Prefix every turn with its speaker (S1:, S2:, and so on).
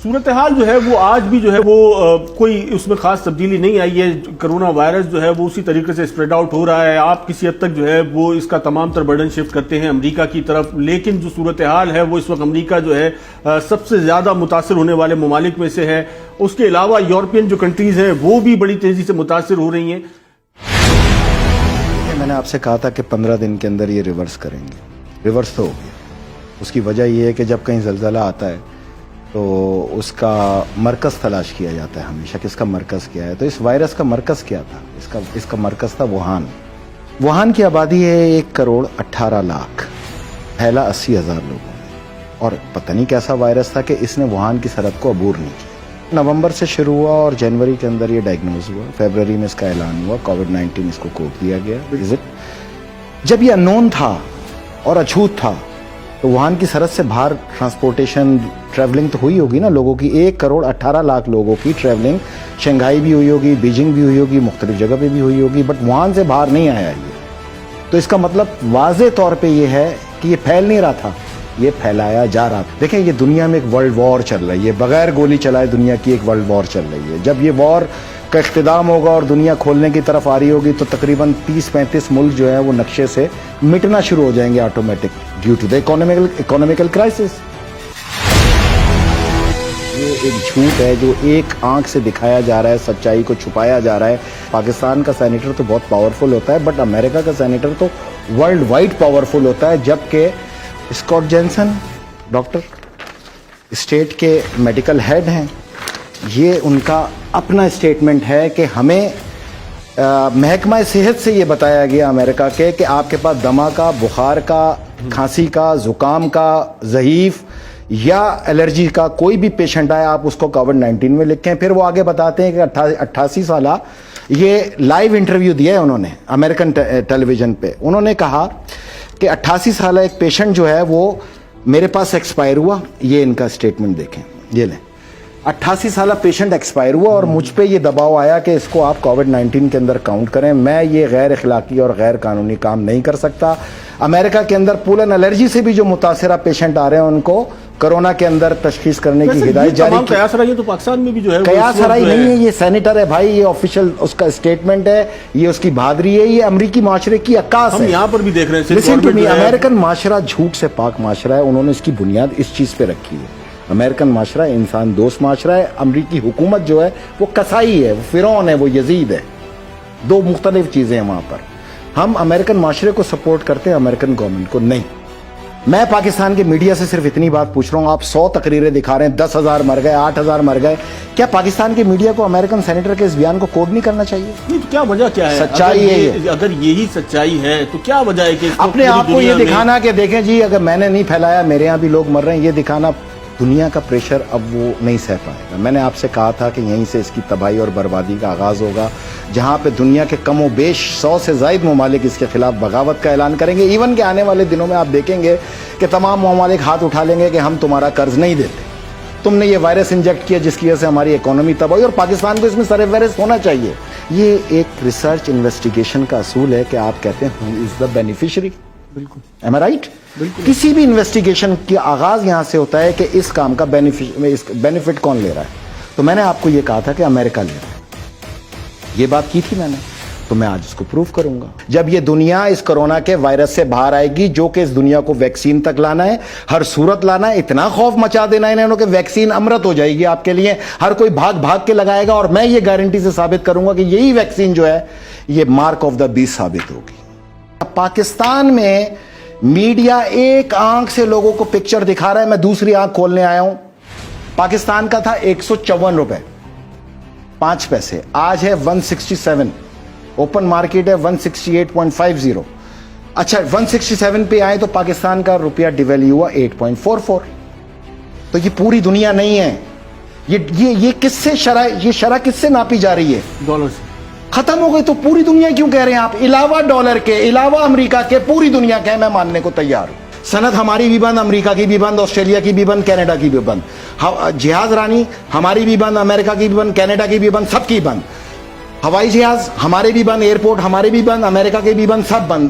S1: صورتحال جو ہے وہ آج بھی جو ہے وہ کوئی اس میں خاص تبدیلی نہیں آئی ہے. کرونا وائرس جو ہے وہ اسی طریقے سے اسپریڈ آؤٹ ہو رہا ہے. آپ کسی حد تک جو ہے وہ اس کا تمام تر برڈن شفٹ کرتے ہیں امریکہ کی طرف, لیکن جو صورتحال ہے وہ اس وقت امریکہ جو ہے سب سے زیادہ متاثر ہونے والے ممالک میں سے ہے. اس کے علاوہ یورپین جو کنٹریز ہیں وہ بھی بڑی تیزی سے متاثر ہو رہی ہیں.
S2: میں نے آپ سے کہا تھا کہ 15 دن کے اندر یہ ریورس کریں گے. ریورس تو ہو گیا. اس کی وجہ یہ ہے کہ جب کہیں زلزلہ آتا ہے تو اس کا مرکز تلاش کیا جاتا ہے ہمیشہ کہ اس کا مرکز کیا ہے. تو اس وائرس کا مرکز کیا تھا؟ اس کا مرکز تھا ووہان. ووہان کی آبادی ہے 1,18,00,000, پھیلا 80,000 لوگوں میں, اور پتہ نہیں کیسا وائرس تھا کہ اس نے ووہان کی سرحد کو عبور نہیں کیا. نومبر سے شروع ہوا اور جنوری کے اندر یہ ڈائگنوز ہوا. فیبروری میں اس کا اعلان ہوا. کووڈ-19 اس کو کوڈ دیا گیا. جب یہ انون تھا اور اچھوت تھا تو ووہان کی سرحد سے باہر ٹرانسپورٹیشن ٹریولنگ تو ہوئی ہوگی نا لوگوں کی. 1,18,00,000 لوگوں کی ٹریولنگ شنگھائی بھی ہوئی ہوگی, بیجنگ بھی ہوئی ہوگی, مختلف جگہ پہ بھی ہوئی ہوگی, بٹ ووہان سے باہر نہیں آیا یہ. تو اس کا مطلب واضح طور پہ یہ ہے کہ یہ پھیل نہیں رہا تھا, یہ پھیلایا جا رہا تھا. دیکھیں یہ دنیا میں ایک ورلڈ وار چل رہی ہے, بغیر گولی چلائے دنیا کی ایک ورلڈ وار چل رہی ہے. جب یہ وار کا اختتام ہوگا اور دنیا کھولنے کی طرف آ رہی ہوگی تو تقریباً 30-35 ملک جو ہیں وہ نقشے سے مٹنا شروع ہو جائیں گے automatic due to the economical crisis. یہ ایک جھوٹ ہے جو ایک آنکھ سے دکھایا جا رہا ہے, سچائی کو چھپایا جا رہا ہے. پاکستان کا سینیٹر تو بہت پاورفل ہوتا ہے, بٹ امریکہ کا سینیٹر تو ورلڈ وائڈ پاورفل ہوتا ہے. جبکہ اسکاٹ جینسن ڈاکٹر اسٹیٹ کے میڈیکل ہیڈ ہیں, یہ ان کا اپنا اسٹیٹمنٹ ہے کہ ہمیں محکمہ صحت سے یہ بتایا گیا امریکہ کے کہ آپ کے پاس دمہ کا, بخار کا, کھانسی کا, زکام کا, ضعیف یا الرجی کا کوئی بھی پیشنٹ آئے آپ اس کو کووڈ-19 میں لکھیں. پھر وہ آگے بتاتے ہیں کہ 88 سالہ یہ لائیو انٹرویو دیا ہے انہوں نے امریکن ٹیلی ویژن پہ. انہوں نے کہا کہ 88 سالہ ایک پیشنٹ جو ہے وہ میرے پاس ایکسپائر ہوا. یہ ان کا اسٹیٹمنٹ دیکھیں, یہ لیں, 88 سالہ پیشنٹ ایکسپائر ہوا اور مجھ پہ یہ دباؤ آیا کہ اس کو آپ کووڈ-19 کے اندر کاؤنٹ کریں. میں یہ غیر اخلاقی اور غیر قانونی کام نہیں کر سکتا. امریکہ کے اندر پولن الرجی سے بھی جو متاثرہ پیشنٹ آ رہے ہیں ان کو کرونا کے اندر تشخیص کرنے کی ہدایت جاری کی.
S1: قیاس رائے تو پاکستان میں بھی جو ہے
S2: قیاس رائے نہیں ہے, یہ سینیٹر ہے بھائی, یہ آفیشیل اس کا اسٹیٹمنٹ ہے, یہ اس کی بہادری ہے, یہ امریکی معاشرے کی عکاس ہے.
S1: ہم یہاں پر بھی دیکھ رہے ہیں
S2: امریکن معاشرہ جھوٹ سے پاک معاشرہ ہے. انہوں نے اس کی بنیاد اس چیز پہ رکھی ہے. امریکن معاشرہ انسان دوست معاشرہ ہے. امریکی حکومت جو ہے وہ کسائی ہے, وہ فرعون ہے, وہ یزید ہے. دو مختلف چیزیں ہیں وہاں پر. ہم امریکن معاشرے کو سپورٹ کرتے ہیں, امریکن گورنمنٹ کو نہیں. میں پاکستان کے میڈیا سے صرف اتنی بات پوچھ رہا ہوں, آپ 100 تقریریں دکھا رہے ہیں, 10,000 مر گئے, 8,000 مر گئے. کیا پاکستان کے میڈیا کو امریکن سینیٹر کے اس بیان کو کوڈ نہیں کرنا چاہیے؟
S1: نہیں, کیا وجہ کیا ہے؟
S2: سچائی ہے.
S1: اگر یہی سچائی ہے تو کیا وجہ ہے کہ
S2: اپنے آپ کو یہ دکھانا کہ دیکھیں جی اگر میں نے نہیں پھیلایا, میرے یہاں بھی لوگ مر رہے ہیں, یہ دکھانا دنیا کا پریشر اب وہ نہیں سہ پائے گا. میں نے آپ سے کہا تھا کہ یہیں سے اس کی تباہی اور بربادی کا آغاز ہوگا, جہاں پہ دنیا کے کم و بیش 100 سے زائد ممالک اس کے خلاف بغاوت کا اعلان کریں گے. ایون کہ آنے والے دنوں میں آپ دیکھیں گے کہ تمام ممالک ہاتھ اٹھا لیں گے کہ ہم تمہارا قرض نہیں دیتے, تم نے یہ وائرس انجیکٹ کیا جس کی وجہ سے ہماری اکانومی تباہ ہوئی, اور پاکستان کو اس میں سر فہرست ہونا چاہیے. یہ ایک ریسرچ انویسٹیگیشن کا اصول ہے کہ آپ کہتے ہیں ہو از دا بینیفیشری. بالکل, ایم آئی رائٹ؟ کسی بھی انویسٹیگیشن کی آغاز یہاں سے ہوتا ہے کہ اس کام کا بینیفٹ کون لے رہا ہے. تو میں نے آپ کو یہ کہا تھا کہ امریکہ لے رہا ہے, یہ بات کی تھی میں نے, تو میں آج اس کو پروف کروں گا. جب یہ دنیا اس کرونا کے وائرس سے باہر آئے گی, جو کہ اس دنیا کو ویکسین تک لانا ہے, ہر صورت لانا ہے, اتنا خوف مچا دینا ہے انہوں کہ ویکسین امرت ہو جائے گی آپ کے لیے, ہر کوئی بھاگ بھاگ کے لگائے گا, اور میں یہ گارنٹی سے ثابت کروں گا کہ یہی ویکسین جو ہے یہ مارک آف دا بیسٹ ثابت ہوگی. پاکستان میں میڈیا ایک آنکھ سے لوگوں کو پکچر دکھا رہا ہے, میں دوسری آنکھ کھولنے آیا ہوں. پاکستان کا تھا 154 روپے 5 پیسے, آج ہے 167. اوپن مارکیٹ ہے 168.50. اچھا 167 پہ آئے تو پاکستان کا روپیہ ڈیویلیو ہوا 8.44. تو یہ پوری دنیا نہیں ہے. یہ کس سے شرح کس سے ناپی جا رہی ہے؟
S1: ڈالر سے.
S2: ختم ہو گئی تو پوری دنیا کیوں کہہ رہے ہیں آپ؟ علاوہ ڈالر کے, علاوہ امریکہ کے, پوری دنیا کے, میں ماننے کو تیار ہوں. صنعت ہماری بھی بند, امریکہ کی بھی بند, آسٹریلیا کی بھی بند, کینیڈا کی بھی بند. جہاز رانی ہماری بھی بند, امریکہ کی بھی بند, کینیڈا کی بھی بند, سب کی بند. ہوائی جہاز ہمارے بھی بند, ایئرپورٹ ہمارے بھی بند, امریکہ کے بھی بند, سب بند.